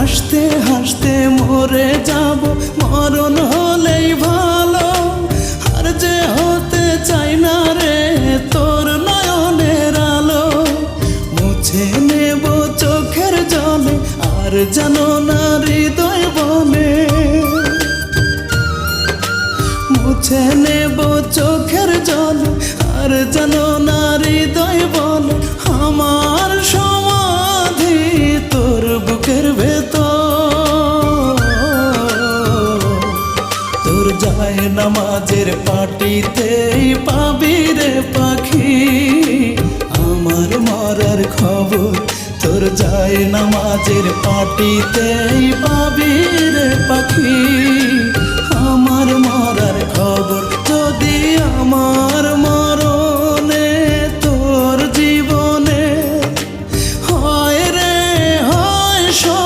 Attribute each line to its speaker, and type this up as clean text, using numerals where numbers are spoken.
Speaker 1: হাসতে হাসতে মরে যাব, মরণ হলেই ভালো। আর যে হতে চাই না রে তোর নয়নের আলো। মুছে নেব চোখের জলে, আর জানো না হৃদয় বলে। মুছে নেব চোখের জলে, আর জানো না হৃদয় বলে। আমার সমাধি তোর বুকের ভেতর। তোর যায় নামাজের পাটিতেই পাবি রে পাখি আমার মরার খবর। তোর যায় নামাজের পাটিতেই পাবি রে পাখি আমার মরার খবর। যদি আমার